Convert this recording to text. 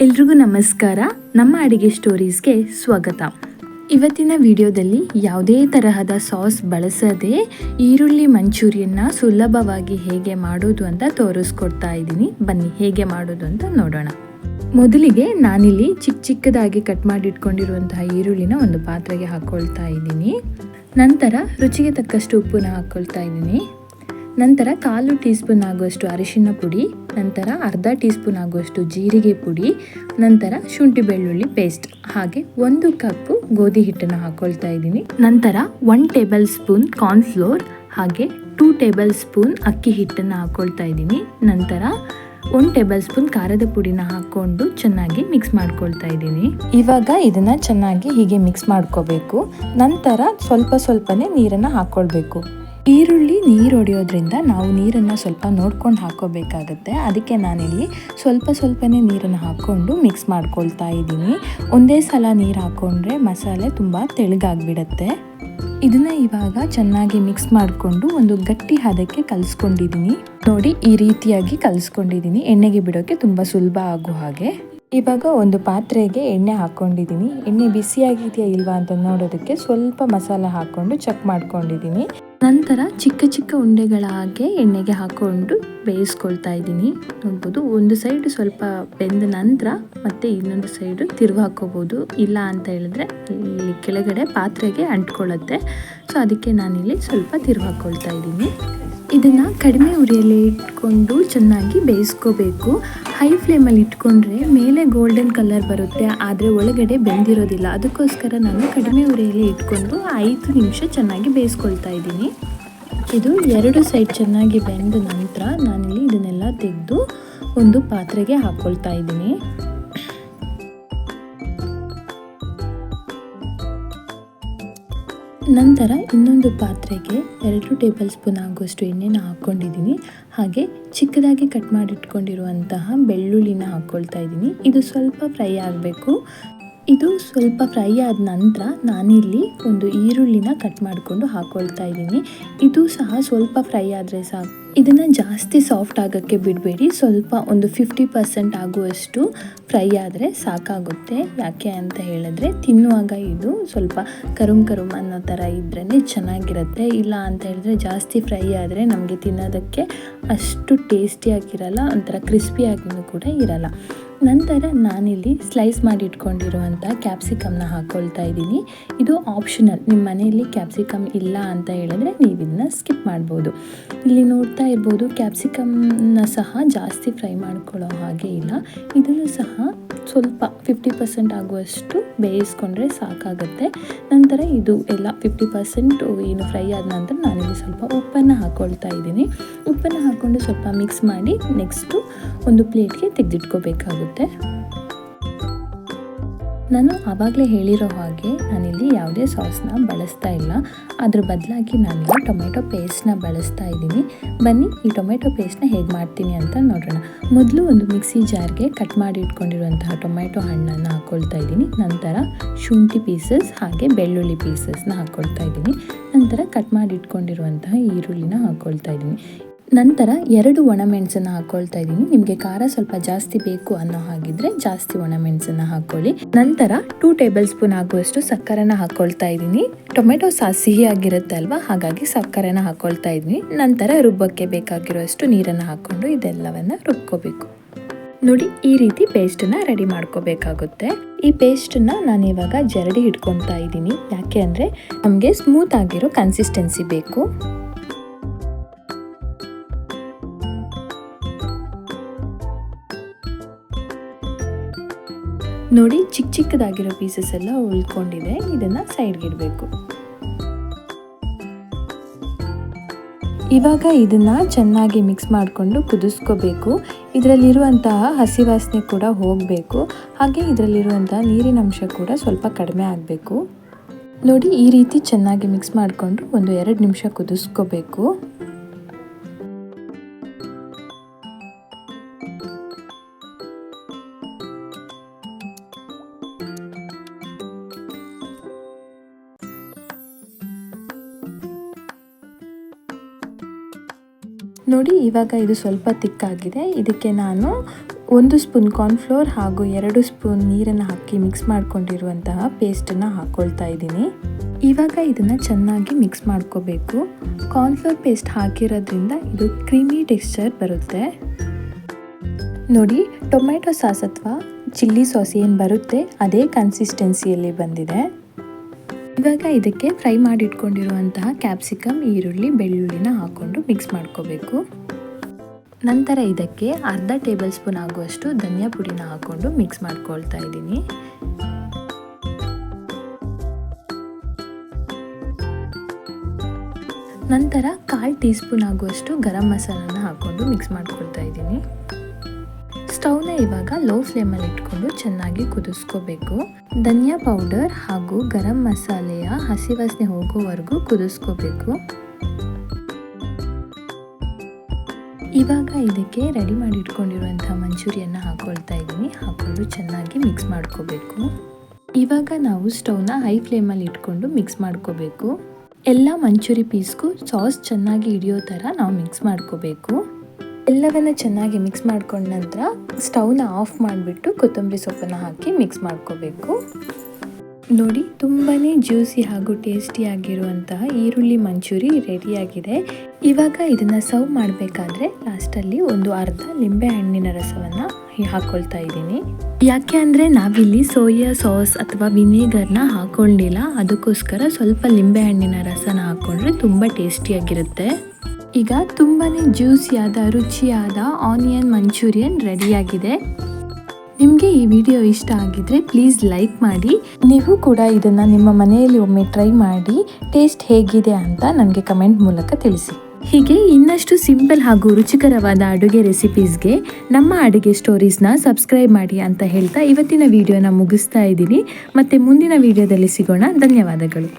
ಎಲ್ರಿಗೂ ನಮಸ್ಕಾರ. ನಮ್ಮ ಅಡಿಗೆ ಸ್ಟೋರೀಸ್ಗೆ ಸ್ವಾಗತ. ಇವತ್ತಿನ ವಿಡಿಯೋದಲ್ಲಿ ಯಾವುದೇ ತರಹದ ಸಾಸ್ ಬಳಸದೆ ಈರುಳ್ಳಿ ಮಂಚೂರಿಯನ್ನ ಸುಲಭವಾಗಿ ಹೇಗೆ ಮಾಡೋದು ಅಂತ ತೋರಿಸ್ಕೊಡ್ತಾ ಇದ್ದೀನಿ. ಬನ್ನಿ ಹೇಗೆ ಮಾಡೋದು ಅಂತ ನೋಡೋಣ. ಮೊದಲಿಗೆ ನಾನಿಲ್ಲಿ ಚಿಕ್ಕದಾಗಿ ಕಟ್ ಮಾಡಿ ಇಟ್ಕೊಂಡಿರುವಂತಹ ಈರುಳ್ಳಿನ ಒಂದು ಪಾತ್ರೆಗೆ ಹಾಕ್ಕೊಳ್ತಾ ಇದ್ದೀನಿ. ನಂತರ ರುಚಿಗೆ ತಕ್ಕಷ್ಟು ಉಪ್ಪನ್ನ ಹಾಕ್ಕೊಳ್ತಾ ಇದ್ದೀನಿ. ನಂತರ 1/4 ಟೀ ಸ್ಪೂನ್ ಆಗುವಷ್ಟು ಅರಿಶಿನ ಪುಡಿ, ನಂತರ ಅರ್ಧ ಟೀ ಸ್ಪೂನ್ ಆಗುವಷ್ಟು ಜೀರಿಗೆ ಪುಡಿ, ನಂತರ ಶುಂಠಿ ಬೆಳ್ಳುಳ್ಳಿ ಪೇಸ್ಟ್, ಹಾಗೆ 1 ಕಪ್ ಗೋಧಿ ಹಿಟ್ಟನ್ನು ಹಾಕ್ಕೊಳ್ತಾ ಇದ್ದೀನಿ. ನಂತರ 1 ಟೇಬಲ್ ಸ್ಪೂನ್ ಕಾರ್ನ್ಫ್ಲೋರ್ ಹಾಗೆ 2 ಟೇಬಲ್ ಸ್ಪೂನ್ ಅಕ್ಕಿ ಹಿಟ್ಟನ್ನು ಹಾಕ್ಕೊಳ್ತಾ ಇದ್ದೀನಿ. ನಂತರ 1 ಟೇಬಲ್ ಸ್ಪೂನ್ ಖಾರದ ಪುಡಿನ ಹಾಕ್ಕೊಂಡು ಚೆನ್ನಾಗಿ ಮಿಕ್ಸ್ ಮಾಡ್ಕೊಳ್ತಾ ಇದ್ದೀನಿ. ಇವಾಗ ಇದನ್ನು ಚೆನ್ನಾಗಿ ಹೀಗೆ ಮಿಕ್ಸ್ ಮಾಡ್ಕೋಬೇಕು. ನಂತರ ಸ್ವಲ್ಪನೇ ನೀರನ್ನು ಹಾಕ್ಕೊಳ್ಬೇಕು. ಈರುಳ್ಳಿ ನೀರು ಹೊಡೆಯೋದ್ರಿಂದ ನಾವು ನೀರನ್ನು ಸ್ವಲ್ಪ ನೋಡ್ಕೊಂಡು ಹಾಕ್ಕೋಬೇಕಾಗತ್ತೆ. ಅದಕ್ಕೆ ನಾನಿಲ್ಲಿ ಸ್ವಲ್ಪನೇ ನೀರನ್ನು ಹಾಕ್ಕೊಂಡು ಮಿಕ್ಸ್ ಮಾಡ್ಕೊಳ್ತಾ ಇದ್ದೀನಿ. ಒಂದೇ ಸಲ ನೀರು ಹಾಕ್ಕೊಂಡ್ರೆ ಮಸಾಲೆ ತುಂಬ ತೆಳ್ಳಗಾಗ್ಬಿಡತ್ತೆ. ಇದನ್ನು ಇವಾಗ ಚೆನ್ನಾಗಿ ಮಿಕ್ಸ್ ಮಾಡಿಕೊಂಡು ಒಂದು ಗಟ್ಟಿ ಹದಕ್ಕೆ ಕಲಿಸ್ಕೊಂಡಿದ್ದೀನಿ. ನೋಡಿ, ಈ ರೀತಿಯಾಗಿ ಕಲಿಸ್ಕೊಂಡಿದ್ದೀನಿ. ಎಣ್ಣೆಗೆ ಬಿಡೋಕ್ಕೆ ತುಂಬ ಸುಲಭ ಆಗೋ ಹಾಗೆ. ಇವಾಗ ಒಂದು ಪಾತ್ರೆಗೆ ಎಣ್ಣೆ ಹಾಕ್ಕೊಂಡಿದ್ದೀನಿ. ಎಣ್ಣೆ ಬಿಸಿಯಾಗಿದೆಯಾ ಇಲ್ವಾ ಅಂತ ನೋಡೋದಕ್ಕೆ ಸ್ವಲ್ಪ ಮಸಾಲೆ ಹಾಕ್ಕೊಂಡು ಚೆಕ್ ಮಾಡ್ಕೊಂಡಿದ್ದೀನಿ. ನಂತರ ಚಿಕ್ಕ ಉಂಡೆಗಳಾಗೆ ಎಣ್ಣೆಗೆ ಹಾಕ್ಕೊಂಡು ಬೇಯಿಸ್ಕೊಳ್ತಾ ಇದ್ದೀನಿ. ನೋಡ್ಬೋದು, ಒಂದು ಸೈಡ್ ಸ್ವಲ್ಪ ಬೆಂದ ನಂತರ ಮತ್ತೆ ಇನ್ನೊಂದು ಸೈಡು ತಿರುವು ಹಾಕ್ಕೋಬೋದು. ಇಲ್ಲ ಅಂತ ಹೇಳಿದ್ರೆ ಇಲ್ಲಿ ಕೆಳಗಡೆ ಪಾತ್ರೆಗೆ ಅಂಟ್ಕೊಳ್ಳುತ್ತೆ. ಸೊ ಅದಕ್ಕೆ ನಾನಿಲ್ಲಿ ಸ್ವಲ್ಪ ತಿರುವು ಹಾಕ್ಕೊಳ್ತಾ ಇದ್ದೀನಿ. ಇದನ್ನು ಕಡಿಮೆ ಉರಿಯಲ್ಲಿ ಇಟ್ಕೊಂಡು ಚೆನ್ನಾಗಿ ಬೇಯಿಸ್ಕೋಬೇಕು. ಹೈ ಫ್ಲೇಮಲ್ಲಿ ಇಟ್ಕೊಂಡ್ರೆ ಮೇಲೆ ಗೋಲ್ಡನ್ ಕಲರ್ ಬರುತ್ತೆ, ಆದರೆ ಒಳಗಡೆ ಬೆಂದಿರೋದಿಲ್ಲ. ಅದಕ್ಕೋಸ್ಕರ ನಾನು ಕಡಿಮೆ ಉರಿಯಲ್ಲಿ ಇಟ್ಕೊಂಡು 5 ನಿಮಿಷ ಚೆನ್ನಾಗಿ ಬೇಯಿಸ್ಕೊಳ್ತಾ ಇದ್ದೀನಿ. ಇದು 2 ಸೈಡ್ ಚೆನ್ನಾಗಿ ಬೆಂದ ನಂತರ ನಾನಿಲ್ಲಿ ಇದನ್ನೆಲ್ಲ ತೆಗೆದು ಒಂದು ಪಾತ್ರೆಗೆ ಹಾಕ್ಕೊಳ್ತಾ ಇದ್ದೀನಿ. ನಂತರ ಇನ್ನೊಂದು ಪಾತ್ರೆಗೆ 2 ಟೇಬಲ್ ಸ್ಪೂನ್ ಆಗುವಷ್ಟು ಎಣ್ಣೆನ ಹಾಕ್ಕೊಂಡಿದ್ದೀನಿ. ಹಾಗೆ ಚಿಕ್ಕದಾಗಿ ಕಟ್ ಮಾಡಿಟ್ಕೊಂಡಿರುವಂತಹ ಬೆಳ್ಳುಳ್ಳಿನ ಹಾಕ್ಕೊಳ್ತಾ ಇದ್ದೀನಿ. ಇದು ಸ್ವಲ್ಪ ಫ್ರೈ ಆಗಬೇಕು. ಇದು ಸ್ವಲ್ಪ ಫ್ರೈ ಆದ ನಂತರ ನಾನಿಲ್ಲಿ ಒಂದು ಈರುಳ್ಳಿನ ಕಟ್ ಮಾಡಿಕೊಂಡು ಹಾಕ್ಕೊಳ್ತಾ ಇದ್ದೀನಿ. ಇದು ಸಹ ಸ್ವಲ್ಪ ಫ್ರೈ ಆದರೆ ಸಾಕು. ಇದನ್ನು ಜಾಸ್ತಿ ಸಾಫ್ಟ್ ಆಗೋಕ್ಕೆ ಬಿಡಬೇಡಿ. ಸ್ವಲ್ಪ ಒಂದು 50% ಆಗುವಷ್ಟು ಫ್ರೈ ಆದರೆ ಸಾಕಾಗುತ್ತೆ. ಯಾಕೆ ಅಂತ ಹೇಳಿದ್ರೆ ತಿನ್ನುವಾಗ ಇದು ಸ್ವಲ್ಪ ಕರುಮ್ ಅನ್ನೋ ಥರ ಇದ್ರೇ ಚೆನ್ನಾಗಿರುತ್ತೆ. ಇಲ್ಲ ಅಂತ ಹೇಳಿದ್ರೆ ಜಾಸ್ತಿ ಫ್ರೈ ಆದರೆ ನಮಗೆ ತಿನ್ನೋದಕ್ಕೆ ಅಷ್ಟು ಟೇಸ್ಟಿಯಾಗಿರಲ್ಲ, ಒಂಥರ ಕ್ರಿಸ್ಪಿಯಾಗಿಯೂ ಕೂಡ ಇರಲ್ಲ. ನಂತರ ನಾನಿಲ್ಲಿ ಸ್ಲೈಸ್ ಮಾಡಿ ಇಟ್ಕೊಂಡಿರುವಂಥ ಕ್ಯಾಪ್ಸಿಕಮ್ನ ಹಾಕ್ಕೊಳ್ತಾ ಇದ್ದೀನಿ. ಇದು ಆಪ್ಷನಲ್. ನಿಮ್ಮ ಮನೆಯಲ್ಲಿ ಕ್ಯಾಪ್ಸಿಕಮ್ ಇಲ್ಲ ಅಂತ ಹೇಳಿದ್ರೆ ನೀವು ಇದನ್ನ ಸ್ಕಿಪ್ ಮಾಡ್ಬೋದು. ಇಲ್ಲಿ ನೋಡ್ತಾ ಇರ್ಬೋದು, ಕ್ಯಾಪ್ಸಿಕಮ್ನ ಸಹ ಜಾಸ್ತಿ ಫ್ರೈ ಮಾಡ್ಕೊಳ್ಳೋ ಹಾಗೆ ಇಲ್ಲ. ಇದನ್ನು ಸಹ ಸ್ವಲ್ಪ 50% ಆಗುವಷ್ಟು ಬೇಯಿಸ್ಕೊಂಡ್ರೆ ಸಾಕಾಗುತ್ತೆ. ನಂತರ ಇದು ಎಲ್ಲ 50% ಏನು ಫ್ರೈ ಆದ ನಂತರ ನಾನಿಲ್ಲಿ ಸ್ವಲ್ಪ ಉಪ್ಪನ್ನು ಹಾಕ್ಕೊಳ್ತಾ ಇದ್ದೀನಿ. ಉಪ್ಪನ್ನು ಹಾಕ್ಕೊಂಡು ಸ್ವಲ್ಪ ಮಿಕ್ಸ್ ಮಾಡಿ ನೆಕ್ಸ್ಟು ಒಂದು ಪ್ಲೇಟ್ಗೆ ತೆಗೆದಿಟ್ಕೋಬೇಕಾಗುತ್ತೆ. ನಾನು ಆವಾಗಲೇ ಹೇಳಿರೋ ಹಾಗೆ ನಾನಿಲ್ಲಿ ಯಾವುದೇ ಸಾಸ್ನ ಬಳಸ್ತಾ ಇಲ್ಲ. ಅದ್ರ ಬದಲಾಗಿ ನಾನು ಟೊಮೆಟೊ ಪೇಸ್ಟ್ನ ಬಳಸ್ತಾ ಇದ್ದೀನಿ. ಬನ್ನಿ ಈ ಟೊಮೆಟೊ ಪೇಸ್ಟ್ನ ಹೇಗೆ ಮಾಡ್ತೀನಿ ಅಂತ ನೋಡೋಣ. ಮೊದಲು ಒಂದು ಮಿಕ್ಸಿ ಜಾರ್ಗೆ ಕಟ್ ಮಾಡಿ ಇಟ್ಕೊಂಡಿರುವಂತಹ ಟೊಮೆಟೊ ಹಣ್ಣನ್ನು ಹಾಕ್ಕೊಳ್ತಾ ಇದ್ದೀನಿ. ನಂತರ ಶುಂಠಿ ಪೀಸಸ್ ಹಾಗೆ ಬೆಳ್ಳುಳ್ಳಿ ಪೀಸಸ್ನ ಹಾಕ್ಕೊಳ್ತಾ ಇದ್ದೀನಿ. ನಂತರ ಕಟ್ ಮಾಡಿ ಇಟ್ಕೊಂಡಿರುವಂತಹ ಈರುಳ್ಳಿನ ಹಾಕ್ಕೊಳ್ತಾ ಇದ್ದೀನಿ. ನಂತರ 2 ಒಣಮೆಣಸನ್ನು ಹಾಕ್ಕೊಳ್ತಾ ಇದ್ದೀನಿ. ನಿಮಗೆ ಖಾರ ಸ್ವಲ್ಪ ಜಾಸ್ತಿ ಬೇಕು ಅನ್ನೋ ಹಾಗಿದ್ರೆ ಜಾಸ್ತಿ ಒಣಮೆಣಸನ್ನು ಹಾಕ್ಕೊಳ್ಳಿ. ನಂತರ 2 ಟೇಬಲ್ ಸ್ಪೂನ್ ಆಗುವಷ್ಟು ಸಕ್ಕರೆನ ಹಾಕ್ಕೊಳ್ತಾ ಇದ್ದೀನಿ. ಟೊಮೆಟೊ ಸಾಸ್ ಸಿಹಿಯಾಗಿರುತ್ತೆ ಅಲ್ವಾ, ಹಾಗಾಗಿ ಸಕ್ಕರೆನ ಹಾಕ್ಕೊಳ್ತಾ ಇದ್ದೀನಿ. ನಂತರ ರುಬ್ಬಕ್ಕೆ ಬೇಕಾಗಿರುವಷ್ಟು ನೀರನ್ನು ಹಾಕ್ಕೊಂಡು ಇದೆಲ್ಲವನ್ನು ರುಬ್ಕೋಬೇಕು. ನೋಡಿ, ಈ ರೀತಿ ಪೇಸ್ಟನ್ನು ರೆಡಿ ಮಾಡ್ಕೋಬೇಕಾಗುತ್ತೆ. ಈ ಪೇಸ್ಟನ್ನು ನಾನು ಇವಾಗ ಜರಡಿ ಹಿಡ್ಕೊತಾ ಇದ್ದೀನಿ. ಯಾಕೆ ಅಂದರೆ ನಮಗೆ ಸ್ಮೂತ್ ಆಗಿರೋ ಕನ್ಸಿಸ್ಟೆನ್ಸಿ ಬೇಕು. ನೋಡಿ, ಚಿಕ್ಕದಾಗಿರೋ ಪೀಸಸ್ ಎಲ್ಲ ಉಳ್ಕೊಂಡಿದೆ. ಇದನ್ನು ಸೈಡ್ಗೆ ಇಡಬೇಕು. ಇವಾಗ ಇದನ್ನು ಚೆನ್ನಾಗಿ ಮಿಕ್ಸ್ ಮಾಡಿಕೊಂಡು ಕುದಿಸ್ಕೋಬೇಕು. ಇದರಲ್ಲಿರುವಂತಹ ಹಸಿ ವಾಸನೆ ಕೂಡ ಹೋಗಬೇಕು. ಹಾಗೆ ಇದರಲ್ಲಿರುವಂತಹ ನೀರಿನ ಅಂಶ ಕೂಡ ಸ್ವಲ್ಪ ಕಡಿಮೆ ಆಗಬೇಕು. ನೋಡಿ, ಈ ರೀತಿ ಚೆನ್ನಾಗಿ ಮಿಕ್ಸ್ ಮಾಡಿಕೊಂಡು ಒಂದು 2 ನಿಮಿಷ ಕುದಿಸ್ಕೋಬೇಕು. ನೋಡಿ, ಇವಾಗ ಇದು ಸ್ವಲ್ಪ ತಿಕ್ಕಾಗಿದೆ. ಇದಕ್ಕೆ ನಾನು 1 ಸ್ಪೂನ್ ಕಾರ್ನ್ಫ್ಲೋರ್ ಹಾಗೂ 2 ಸ್ಪೂನ್ ನೀರನ್ನು ಹಾಕಿ ಮಿಕ್ಸ್ ಮಾಡ್ಕೊಂಡಿರುವಂತಹ ಪೇಸ್ಟನ್ನು ಹಾಕ್ಕೊಳ್ತಾ ಇದ್ದೀನಿ. ಇವಾಗ ಇದನ್ನು ಚೆನ್ನಾಗಿ ಮಿಕ್ಸ್ ಮಾಡ್ಕೋಬೇಕು. ಕಾರ್ನ್ಫ್ಲೋರ್ ಪೇಸ್ಟ್ ಹಾಕಿರೋದ್ರಿಂದ ಇದು ಕ್ರೀಮಿ ಟೆಕ್ಸ್ಚರ್ ಬರುತ್ತೆ. ನೋಡಿ, ಟೊಮೆಟೊ ಸಾಸ್ ಅಥವಾ ಚಿಲ್ಲಿ ಸಾಸ್ ಏನು ಬರುತ್ತೆ ಅದೇ ಕನ್ಸಿಸ್ಟೆನ್ಸಿಯಲ್ಲಿ ಬಂದಿದೆ. ಇವಾಗ ಇದಕ್ಕೆ ಫ್ರೈ ಮಾಡಿಟ್ಕೊಂಡಿರುವಂತಹ ಕ್ಯಾಪ್ಸಿಕಮ್, ಈರುಳ್ಳಿ, ಬೆಳ್ಳುಳ್ಳಿನ ಹಾಕ್ಕೊಂಡು ಮಿಕ್ಸ್ ಮಾಡ್ಕೋಬೇಕು. ನಂತರ ಇದಕ್ಕೆ ಅರ್ಧ ಟೇಬಲ್ ಸ್ಪೂನ್ ಆಗುವಷ್ಟು ಧನಿಯಾ ಪುಡಿನ ಹಾಕ್ಕೊಂಡು ಮಿಕ್ಸ್ ಮಾಡ್ಕೊಳ್ತಾ ಇದ್ದೀನಿ. ನಂತರ 1/4 ಟೀ ಸ್ಪೂನ್ ಆಗುವಷ್ಟು ಗರಂ ಮಸಾಲನ ಹಾಕ್ಕೊಂಡು ಮಿಕ್ಸ್ ಮಾಡ್ಕೊಳ್ತಾ ಇದ್ದೀನಿ. ಸ್ಟವ್ನ ಇವಾಗ ಲೋ ಫ್ಲೇಮಲ್ಲಿ ಇಟ್ಕೊಂಡು ಚೆನ್ನಾಗಿ ಕುದಿಸ್ಕೋಬೇಕು. ಧನಿಯಾ ಪೌಡರ್ ಹಾಗೂ ಗರಂ ಮಸಾಲೆಯ ಹಸಿ ವಾಸನೆ ಹೋಗೋವರೆಗೂ ಕುದಿಸ್ಕೋಬೇಕು. ಇವಾಗ ಇದಕ್ಕೆ ರೆಡಿ ಮಾಡಿ ಇಟ್ಕೊಂಡಿರುವಂತಹ ಮಂಚೂರಿಯನ್ನ ಹಾಕ್ಕೊಳ್ತಾ ಇದ್ದೀನಿ. ಹಾಕ್ಕೊಂಡು ಚೆನ್ನಾಗಿ ಮಿಕ್ಸ್ ಮಾಡ್ಕೋಬೇಕು. ಇವಾಗ ನಾವು ಸ್ಟವ್ನ ಹೈ ಫ್ಲೇಮಲ್ಲಿ ಇಟ್ಕೊಂಡು ಮಿಕ್ಸ್ ಮಾಡ್ಕೋಬೇಕು. ಎಲ್ಲ ಮಂಚೂರಿ ಪೀಸ್ಗೂ ಸಾಸ್ ಚೆನ್ನಾಗಿ ಹಿಡಿಯೋ ಥರ ನಾವು ಮಿಕ್ಸ್ ಮಾಡ್ಕೋಬೇಕು. ಎಲ್ಲವನ್ನ ಚೆನ್ನಾಗಿ ಮಿಕ್ಸ್ ಮಾಡ್ಕೊಂಡ ನಂತರ ಸ್ಟವ್ನ ಆಫ್ ಮಾಡಿಬಿಟ್ಟು ಕೊತ್ತಂಬರಿ ಸೊಪ್ಪನ್ನು ಹಾಕಿ ಮಿಕ್ಸ್ ಮಾಡ್ಕೋಬೇಕು. ನೋಡಿ, ತುಂಬಾ ಜ್ಯೂಸಿ ಹಾಗೂ ಟೇಸ್ಟಿಯಾಗಿರುವಂತಹ ಈರುಳ್ಳಿ ಮಂಚೂರಿ ರೆಡಿಯಾಗಿದೆ. ಇವಾಗ ಇದನ್ನು ಸರ್ವ್ ಮಾಡಬೇಕಾದ್ರೆ ಲಾಸ್ಟಲ್ಲಿ ಒಂದು ಅರ್ಧ ಲಿಂಬೆ ಹಣ್ಣಿನ ರಸವನ್ನು ಹಾಕ್ಕೊಳ್ತಾ ಇದ್ದೀನಿ. ಯಾಕೆ ಅಂದರೆ ನಾವಿಲ್ಲಿ ಸೋಯಾ ಸಾಸ್ ಅಥವಾ ವಿನೇಗರ್ನ ಹಾಕ್ಕೊಂಡಿಲ್ಲ, ಅದಕ್ಕೋಸ್ಕರ ಸ್ವಲ್ಪ ಲಿಂಬೆ ಹಣ್ಣಿನ ರಸನ ಹಾಕ್ಕೊಂಡ್ರೆ ತುಂಬ ಟೇಸ್ಟಿಯಾಗಿರುತ್ತೆ. ಈಗ ತುಂಬಾ ಜ್ಯೂಸಿಯಾದ ರುಚಿಯಾದ ಆನಿಯನ್ ಮಂಚೂರಿಯನ್ ರೆಡಿಯಾಗಿದೆ. ನಿಮಗೆ ಈ ವಿಡಿಯೋ ಇಷ್ಟ ಆಗಿದ್ರೆ ಪ್ಲೀಸ್ ಲೈಕ್ ಮಾಡಿ. ನೀವು ಕೂಡ ಇದನ್ನು ನಿಮ್ಮ ಮನೆಯಲ್ಲಿ ಒಮ್ಮೆ ಟ್ರೈ ಮಾಡಿ ಟೇಸ್ಟ್ ಹೇಗಿದೆ ಅಂತ ನನಗೆ ಕಮೆಂಟ್ ಮೂಲಕ ತಿಳಿಸಿ. ಹೀಗೆ ಇನ್ನಷ್ಟು ಸಿಂಪಲ್ ಹಾಗೂ ರುಚಿಕರವಾದ ಅಡುಗೆ ರೆಸಿಪೀಸ್ಗೆ ನಮ್ಮ ಅಡುಗೆ ಸ್ಟೋರೀಸ್ನ ಸಬ್ಸ್ಕ್ರೈಬ್ ಮಾಡಿ ಅಂತ ಹೇಳ್ತಾ ಇವತ್ತಿನ ವಿಡಿಯೋನ ಮುಗಿಸ್ತಾ ಇದ್ದೀನಿ. ಮತ್ತೆ ಮುಂದಿನ ವಿಡಿಯೋದಲ್ಲಿ ಸಿಗೋಣ. ಧನ್ಯವಾದಗಳು.